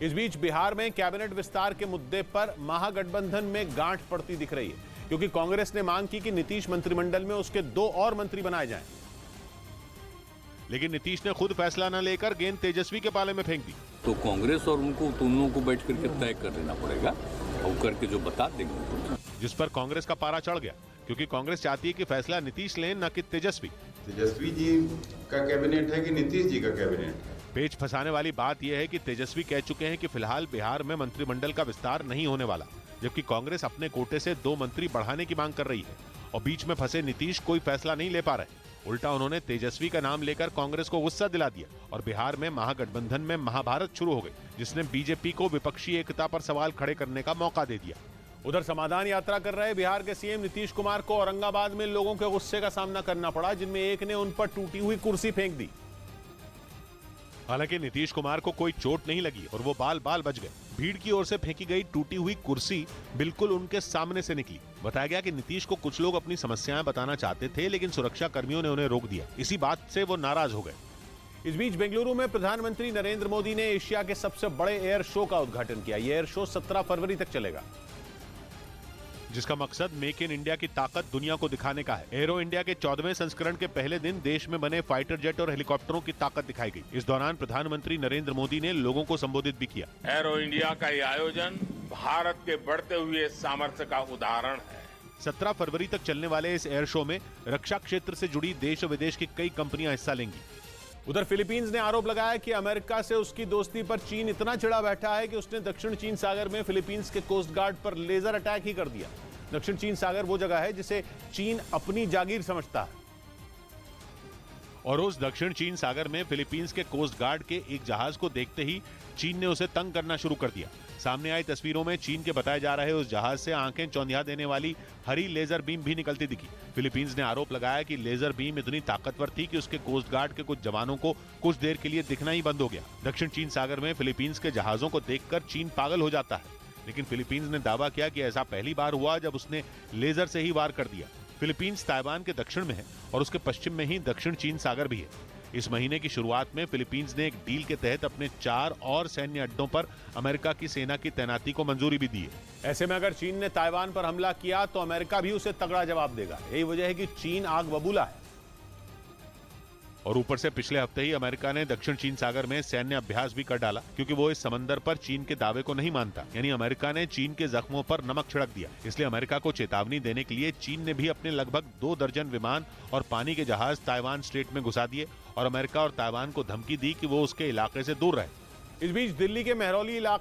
इस बीच बिहार में कैबिनेट विस्तार के मुद्दे पर महागठबंधन में गांठ पड़ती दिख रही है, क्योंकि कांग्रेस ने मांग की कि नीतीश मंत्रिमंडल में उसके 2 और मंत्री बनाए जाएं। लेकिन नीतीश ने खुद फैसला न लेकर गेंद तेजस्वी के पाले में फेंक दी। तो कांग्रेस और उनको दोनों को बैठ करके तय कर लेना पड़ेगा और करके जो बता देंगे, जिस पर कांग्रेस का पारा चढ़ गया, क्योंकि कांग्रेस चाहती है कि फैसला नीतीश लें, न कि तेजस्वी। तेजस्वी जी का कैबिनेट है कि नीतीश जी का कैबिनेट है? पेच फंसाने वाली बात यह है कि तेजस्वी कह चुके हैं कि फिलहाल बिहार में मंत्रिमंडल का विस्तार नहीं होने वाला, जबकि कांग्रेस अपने कोटे से 2 मंत्री बढ़ाने की मांग कर रही है और बीच में फंसे नीतीश कोई फैसला नहीं ले पा रहे। उल्टा उन्होंने तेजस्वी का नाम लेकर कांग्रेस को गुस्सा दिला दिया और बिहार में महागठबंधन में महाभारत शुरू हो गई, जिसने बीजेपी को विपक्षी एकता पर सवाल खड़े करने का मौका दे दिया। उधर समाधान यात्रा कर रहे बिहार के सीएम नीतीश कुमार को औरंगाबाद में लोगों के गुस्से का सामना करना पड़ा, जिनमें एक ने उन पर टूटी हुई कुर्सी फेंक दी। हालांकि नीतीश कुमार को कोई चोट नहीं लगी और वो बाल बाल बच गए। भीड़ की ओर से फेंकी गई टूटी हुई कुर्सी बिल्कुल उनके सामने से निकली। बताया गया कि नीतीश को कुछ लोग अपनी समस्याएं बताना चाहते थे, लेकिन सुरक्षा कर्मियों ने उन्हें रोक दिया। इसी बात से वो नाराज हो गए। इस बीच बेंगलुरु में प्रधानमंत्री नरेंद्र मोदी ने एशिया के सबसे बड़े एयर शो का उद्घाटन किया। यह एयर शो 17 फरवरी तक चलेगा, जिसका मकसद मेक इन इंडिया की ताकत दुनिया को दिखाने का है। एरो इंडिया के 14वें संस्करण के पहले दिन देश में बने फाइटर जेट और हेलीकॉप्टरों की ताकत दिखाई गई। इस दौरान प्रधानमंत्री नरेंद्र मोदी ने लोगों को संबोधित भी किया। एरो इंडिया का ये आयोजन भारत के बढ़ते हुए सामर्थ्य का उदाहरण है। 17 फरवरी तक चलने वाले इस एयर शो में रक्षा क्षेत्र से जुड़ी देश और विदेश की कई कंपनियां हिस्सा लेंगी। उधर फिलीपींस ने आरोप लगाया कि अमेरिका से उसकी दोस्ती पर चीन इतना चिढ़ा बैठा है कि उसने दक्षिण चीन सागर में फिलीपींस के कोस्ट गार्ड पर लेजर अटैक ही कर दिया। दक्षिण चीन सागर वो जगह है जिसे चीन अपनी जागीर समझता है और उस दक्षिण चीन सागर में फिलीपींस के कोस्ट गार्ड के एक जहाज को देखते ही चीन ने उसे तंग करना शुरू कर दिया। सामने आई तस्वीरों में चीन के बताए जा रहे उस जहाज से आंखें चौंधिया देने वाली हरी लेजर बीम भी निकलती दिखी। फिलीपींस ने आरोप लगाया कि लेजर बीम इतनी ताकतवर थी कि उसके कोस्ट गार्ड के कुछ जवानों को कुछ देर के लिए दिखना ही बंद हो गया। दक्षिण चीन सागर में फिलीपींस के जहाजों को देखकर चीन पागल हो जाता है, लेकिन फिलीपींस ने दावा किया कि ऐसा पहली बार हुआ जब उसने लेजर से ही वार कर दिया। फिलीपींस ताइवान के दक्षिण में है और उसके पश्चिम में ही दक्षिण चीन सागर भी है। इस महीने की शुरुआत में फिलीपींस ने एक डील के तहत अपने 4 और सैन्य अड्डों पर अमेरिका की सेना की तैनाती को मंजूरी भी दी है। ऐसे में अगर चीन ने ताइवान पर हमला किया तो अमेरिका भी उसे तगड़ा जवाब देगा। यही वजह है कि चीन आग बबूला है और ऊपर से पिछले हफ्ते ही अमेरिका ने दक्षिण चीन सागर में सैन्य अभ्यास भी कर डाला, क्योंकि वो इस समंदर पर चीन के दावे को नहीं मानता। यानी अमेरिका ने चीन के जख्मों पर नमक छिड़क दिया। इसलिए अमेरिका को चेतावनी देने के लिए चीन ने भी अपने लगभग 2 दर्जन विमान और पानी के जहाज ताइवान स्ट्रेट में घुसा दिए और अमेरिका और ताइवान को धमकी दी कि वो उसके इलाके से दूर रहे। इस बीच दिल्ली के मेहरौली इलाके